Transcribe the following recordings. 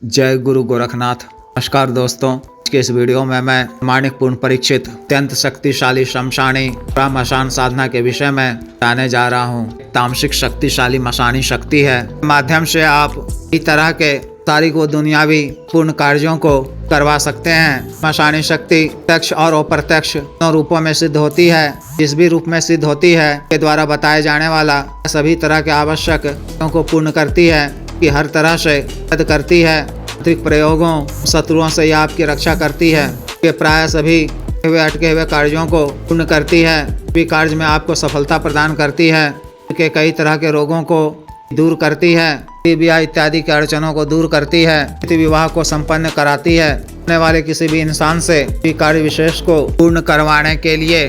जय गुरु गोरखनाथ। नमस्कार दोस्तों, आज के इस वीडियो में मैं माणिक पूर्ण परीक्षित अत्यंत शक्तिशाली शमशानी मशान साधना के विषय में बताने जा रहा हूँ। तामसिक शक्तिशाली मशानी शक्ति है, माध्यम से आप इस तरह के तारीख व दुनियावी पूर्ण कार्यों को करवा सकते हैं। मशानी शक्ति प्रत्यक्ष और अप्रत्यक्ष दोनों रूपों में सिद्ध होती है। जिस भी रूप में सिद्ध होती है के द्वारा बताए जाने वाला सभी तरह के आवश्यक को पूर्ण करती है, कि हर तरह से मदद करती है। अतिरिक्त प्रयोगों शत्रुओं से यह आपकी रक्षा करती है। ये प्राय सभी अटके हुए कार्यों को पूर्ण करती है। सभी कार्य में आपको सफलता प्रदान करती है। के कई तरह के रोगों को दूर करती है। ब्याह इत्यादि के अड़चनों को दूर करती है। विवाह को संपन्न कराती है। होने वाले किसी भी इंसान से कार्य विशेष को पूर्ण करवाने के लिए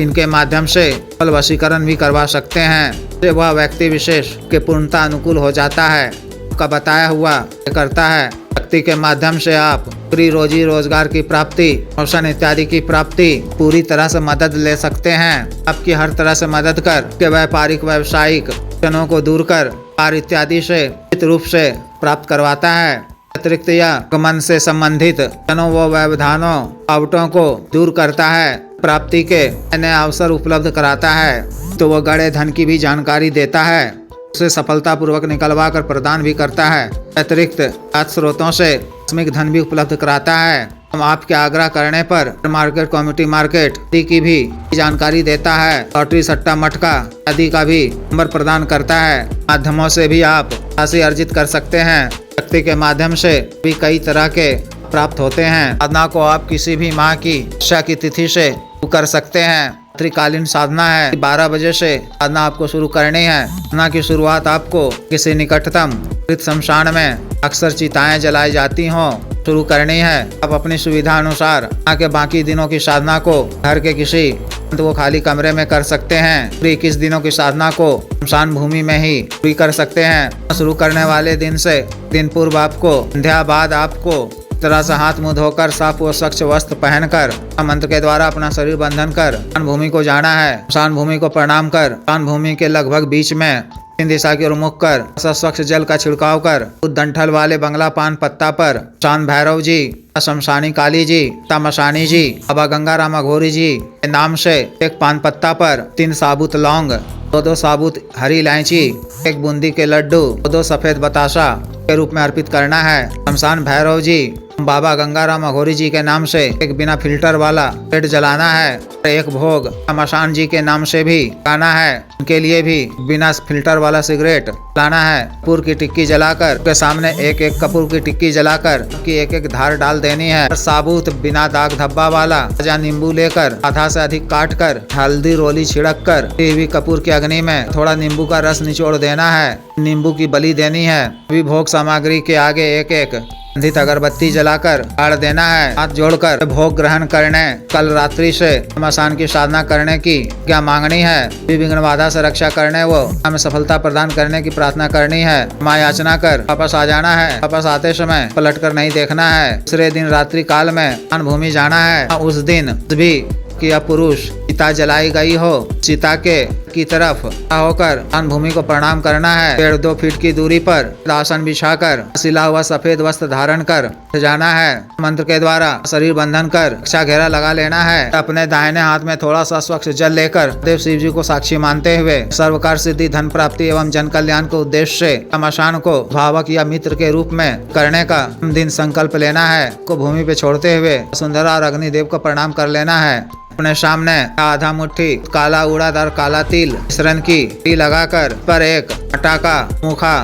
इनके माध्यम से फल वशीकरण भी करवा सकते हैं। वह व्यक्ति विशेष के पूर्णता अनुकूल हो जाता है, का बताया हुआ करता है। शक्ति के माध्यम से आप पूरी रोजी रोजगार की प्राप्ति, प्रमोशन इत्यादि की प्राप्ति पूरी तरह से मदद ले सकते हैं। आपकी हर तरह से मदद कर के व्यापारिक व्यवसायिक क्षणों को दूर कर कार्य इत्यादि से निश्चित रूप से प्राप्त करवाता है। अतिरिक्त यह गमन से संबंधित क्षणों व व्यवधानों आवटों को दूर करता है, प्राप्ति के नए अवसर उपलब्ध कराता है। तो वह गड़े धन की भी जानकारी देता है, उसे सफलतापूर्वक निकलवा कर प्रदान भी करता है। अतिरिक्त स्रोतों से आकस्मिक धन भी उपलब्ध कराता है। हम आपके आग्रह करने पर मार्केट, कम्युनिटी मार्केट की भी जानकारी देता है। लॉटरी, सट्टा, मटका आदि का भी नंबर प्रदान करता है। माध्यमों से भी आप राशि अर्जित कर सकते हैं। शक्ति के माध्यम से भी कई तरह के प्राप्त होते हैं। साधना को आप किसी भी माह की इच्छा की तिथि से कर सकते हैं। रात्रिकालीन साधना है। 12 बजे से साधना आपको शुरू करनी है। साधना की शुरुआत आपको किसी निकटतम शमशान में अक्सर चिताएं जलाई जाती हों शुरू करनी है। आप अपनी सुविधा अनुसार आगे बाकी दिनों की साधना को घर के किसी वो खाली कमरे में कर सकते हैं। पूरी 21 दिनों की साधना को शमशान भूमि में ही पूरी कर सकते हैं। शुरू करने वाले दिन से दिन पूर्व आपको संध्या बाद आपको तरह से हाथ मुंह धोकर साफ व स्वच्छ वस्त्र पहनकर मंत्र के द्वारा अपना शरीर बंधन कर शमशान भूमि को जाना है। शमशान भूमि को प्रणाम कर शमशान भूमि के लगभग बीच में 3 दिशा की ओर मुख कर स्वच्छ जल का छिड़काव कर डंठल वाले बंगला पान पत्ता पर शमशान भैरव जी, शमशानी काली जी, मशानी जी, बाबा गंगाराम अघोरी जी के नाम से एक पान पत्ता पर 3 साबुत लौंग, 2 साबुत हरी इलायची, 1 बूंदी के लड्डू, 2 सफेद बताशा के रूप में अर्पित करना है। शमशान भैरव जी, बाबा गंगाराम अघोरी जी के नाम से एक बिना फिल्टर वाला पेट जलाना है। 1 भोग मशान जी के नाम से भी लाना है। उनके लिए भी बिना फिल्टर वाला सिगरेट लाना है। कपूर की टिक्की जलाकर उनके सामने एक कपूर की टिक्की जलाकर की एक धार डाल देनी है। साबुत बिना दाग धब्बा वाला ताजा नींबू लेकर आधा से अधिक काट कर हल्दी रोली छिड़क कर भी कपूर की अग्नि में थोड़ा नींबू का रस निचोड़ देना है। नींबू की बलि देनी है। भी भोग सामग्री के आगे एक गंधित अगरबत्ती जलाकर गाड़ देना है। हाथ जोड़कर भोग ग्रहण करने कल रात्रि से मशान की साधना करने की क्या मांगनी है। विघ्न बाधा से रक्षा करने वो हमें सफलता प्रदान करने की प्रार्थना करनी है। माँ याचना कर वापस आ जाना है। वापस आते समय पलट कर नहीं देखना है। दूसरे दिन रात्रि काल में शमशान भूमि जाना है। उस दिन भी कि यह पुरुष चिता जलाई गई हो, चिता के की तरफ होकर शमशान भूमि को प्रणाम करना है। 1.5 फीट की दूरी पर आसन बिछाकर सिला हुआ सफेद वस्त्र धारण कर जाना है। मंत्र के द्वारा शरीर बंधन कर रक्षा घेरा लगा लेना है। अपने दाहिने हाथ में थोड़ा सा स्वच्छ जल लेकर देव शिव जी को साक्षी मानते हुए सर्वकार सिद्धि, धन प्राप्ति एवं जन कल्याण के उद्देश्य से मशान को भावक या मित्र के रूप में करने का दिन संकल्प लेना है। को भूमि पे छोड़ते हुए सुंदरा और अग्निदेव को प्रणाम कर लेना है। अपने सामने आधा मुट्ठी काला उड़द और काला तिल मिश्रण की लगाकर पर एक आटा का मुखा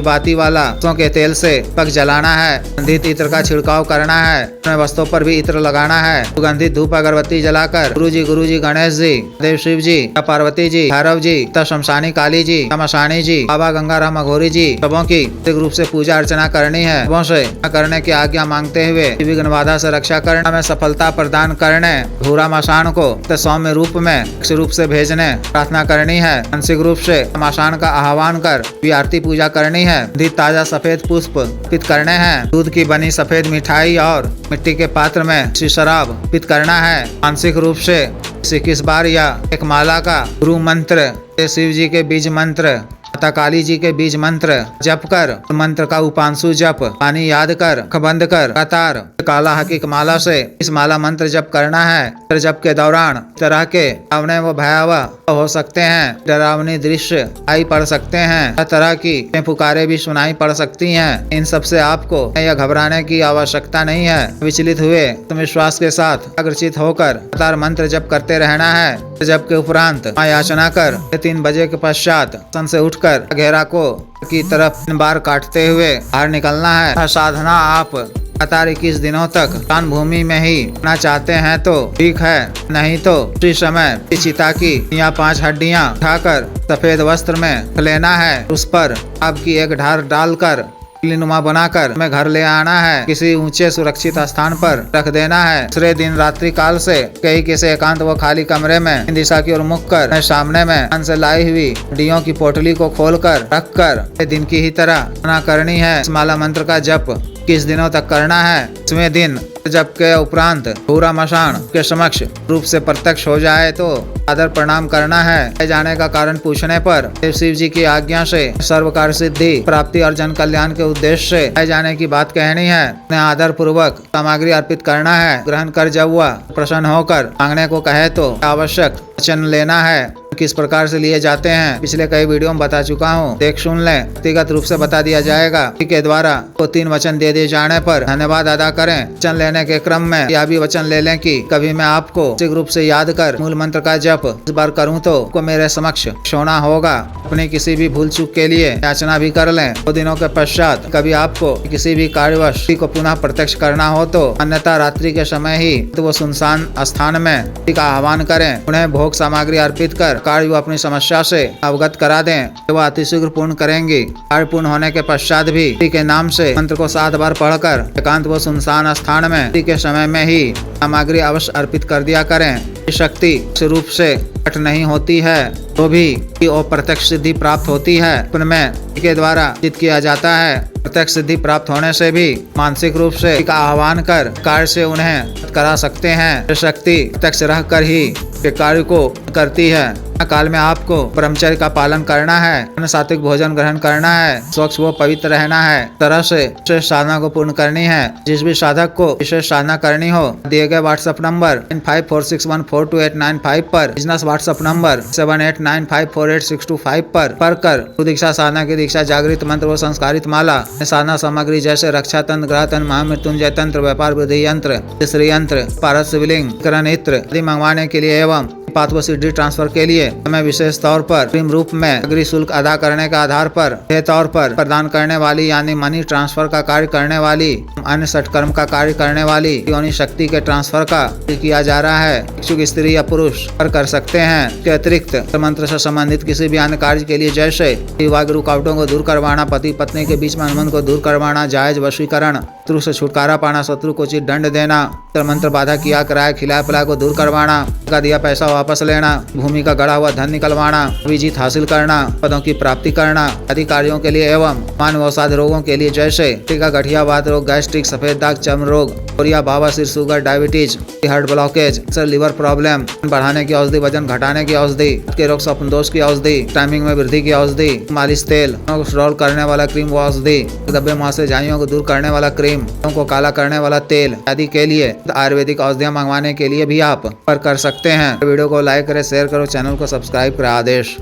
बाती वाला सरसों के तेल से पक जलाना है। सुगंधित इत्र का छिड़काव करना है। अपने वस्त्रों पर भी इत्र लगाना है। सुगंधित धूप अगरबत्ती जलाकर गुरु जी, गणेश जी, देव शिव जी, पार्वती जी, भैरव जी, शमशानी काली जी, मशानी जी, बाबा गंगाराम अघोरी जी सबों की रूप से पूजा अर्चना करनी है। सबों से करने की आज्ञा मांगते हुए विघ्न बाधा से रक्षा करने में सफलता प्रदान करने भूरा मशान को सौम्य रूप में रूप से भेजने प्रार्थना करनी है। मानसिक रूप से मशान का आह्वान कर आरती पूजा करनी है। ताजा सफेद पुष्प अर्पित करने हैं। दूध की बनी सफेद मिठाई और मिट्टी के पात्र में शराब अर्पित करना है। मानसिक रूप से 21 बार या एक माला का गुरु मंत्र, शिव जी के बीज मंत्र माता काली जी के बीज मंत्र जप कर मंत्र का उपांशु जप पानी याद कर आँख बंद कर कतार काला हकीक माला से इस माला मंत्र जप करना है। मंत्र जप के दौरान तरह के डरावने व भयावह हो सकते हैं, डरावनी दृश्य आई पड़ सकते हैं, हर तरह की पुकारे भी सुनाई पड़ सकती हैं। इन सब से आपको यह घबराने की आवश्यकता नहीं है। विचलित हुए विश्वास के साथ अग्रचित होकर लगातार मंत्र जप करते रहना है। जप के उपरांत याचना कर 3 बजे के पश्चात सन से उठकर घेरा को की तरफ 3 बार काटते हुए बाहर निकलना है। साधना आप लगातार 21 दिनों तक दान भूमि में ही करना चाहते हैं तो ठीक है, नहीं तो उसी समय चिता की या 5 हड्डियां उठाकर सफेद वस्त्र में लेना है। उस पर आपकी एक ढार डालकर नुमा बनाकर हमें घर ले आना है। किसी ऊंचे सुरक्षित स्थान पर रख देना है। दूसरे दिन रात्रि काल से कहीं किसी एकांत व खाली कमरे में दिशा की ओर मुख कर सामने में से लाई हुई हड्डियों की पोटली को खोलकर रखकर दिन की ही तरह करनी है। इस माला मंत्र का जप किस दिनों तक करना है। 5वें दिन जप के उपरांत पूरा मशान के समक्ष रूप से प्रत्यक्ष हो जाए तो आदर प्रणाम करना है। जाने का कारण पूछने पर शिव जी की आज्ञा से सर्व कार्य सिद्धि प्राप्ति और जन कल्याण के उद्देश्य से जाने की बात कहनी है। आदर पूर्वक सामग्री अर्पित करना है। ग्रहण कर जब वह प्रसन्न होकर मांगने को कहे तो आवश्यक वचन लेना है। किस प्रकार से लिए जाते हैं पिछले कई वीडियो में बता चुका हूँ, देख सुन लें। व्यक्तिगत रूप से बता दिया जाएगा के द्वारा को 3 वचन दे दिए जाने पर धन्यवाद अदा करें। वचन लेने के क्रम में यह भी वचन ले लें कि कभी मैं आपको मानसिक रूप से याद कर मूल मंत्र का जप इस बार करूँ तो को मेरे समक्ष सोना होगा। अपनी किसी भी भूल चूक के लिए याचना भी कर लें। 2 दिनों के पश्चात कभी आपको किसी भी कार्यवश को पुनः प्रत्यक्ष करना हो तो अन्यथा रात्रि के समय ही तो वो सुनसान स्थान में का आह्वान करें। उन्हें भोग सामग्री अर्पित कर कार्य अपनी समस्या से अवगत करा दें। वह अतिशीघ्र पूर्ण करेंगी। कार्य पूर्ण होने के पश्चात भी के नाम से मंत्र को 7 बार पढ़कर एकांत व सुनसान स्थान में के समय में ही सामग्री अवश्य अर्पित कर दिया करें। शक्ति रूप से घट नहीं होती है तो भी अप्रत्यक्ष सिद्धि प्राप्त होती है। उनमें के द्वारा चित किया जाता है। प्रत्यक्ष सिद्धि प्राप्त होने से भी मानसिक रूप से का आह्वान कर कार्य से उन्हें करा सकते हैं। शक्ति प्रत्यक्ष रह कर ही कार्य को करती है। काल में आपको ब्रह्मचर्य का पालन करना है। सात्विक भोजन ग्रहण करना है। स्वच्छ व पवित्र रहना है। तरह से विशेष साधना को पूर्ण करनी है। जिस भी साधक को विशेष साधना करनी हो दिए गए व्हाट्सएप नंबर 9546142895 पर, बिजनेस व्हाट्सएप नंबर 7895486225 पर कर दीक्षा साधना की दीक्षा जागृत मंत्र व संस्कारित माला साधना सामग्री जैसे रक्षा तंत्र, ग्रह तंत्र, महामृत्युंजय तंत्र, व्यापार वृद्धि यंत्र, श्री यंत्र, पारस शिवलिंग, करण इत्र आदि मंगवाने के लिए एवं पात व सिद्धि ट्रांसफर के लिए हमें विशेष तौर पर प्रीम रूप में अग्रिम शुल्क अदा करने के आधार पर तौर पर प्रदान करने वाली यानी मनी ट्रांसफर का कार्य करने वाली, अन्य सटकर्म का कार्य करने वाली योनि शक्ति के ट्रांसफर का किया जा रहा है। इच्छुक स्त्री या पुरुष कर सकते हैं। के अतिरिक्त मंत्र से संबंधित किसी भी अन्य कार्य के लिए जैसे विवाह की रुकावटों को दूर करवाना, पति पत्नी के बीच में अनुबंध को दूर करवाना, जायज वशीकरण, शत्रु से छुटकारा पाना, शत्रु को उचित दंड देना, मंत्र बाधा किया कराया खिलाया पिलाया को दूर करवाना, का दिया पैसा वापस लेना, भूमि का गड़ा हुआ धन निकलवाना, विजीत हासिल करना, पदों की प्राप्ति करना आदि कार्यों के लिए एवं मानव अवसाद रोगों के लिए जैसे टीका, गठिया, वात रोग, गैस्ट्रिक, सफेद दाग, चर्म रोग, कोरिया, बाबा, sugar, diabetes, heart blockage, liver problem बढ़ाने की औषधि, वजन घटाने की औषधि, के रोग स्वप्न दोष की औषधि, टाइमिंग में वृद्धि की औषधि, मालिश तेल, रोल करने वाला क्रीम व औषधि, दबे मुहासे झाइयों को दूर करने वाला क्रीम, को काला करने वाला तेल आदि के लिए आयुर्वेदिक औषधियां मंगवाने के लिए भी आप कर सकते हैं। वीडियो को लाइक करें, शेयर करो, चैनल को सब्सक्राइब करें। आदेश।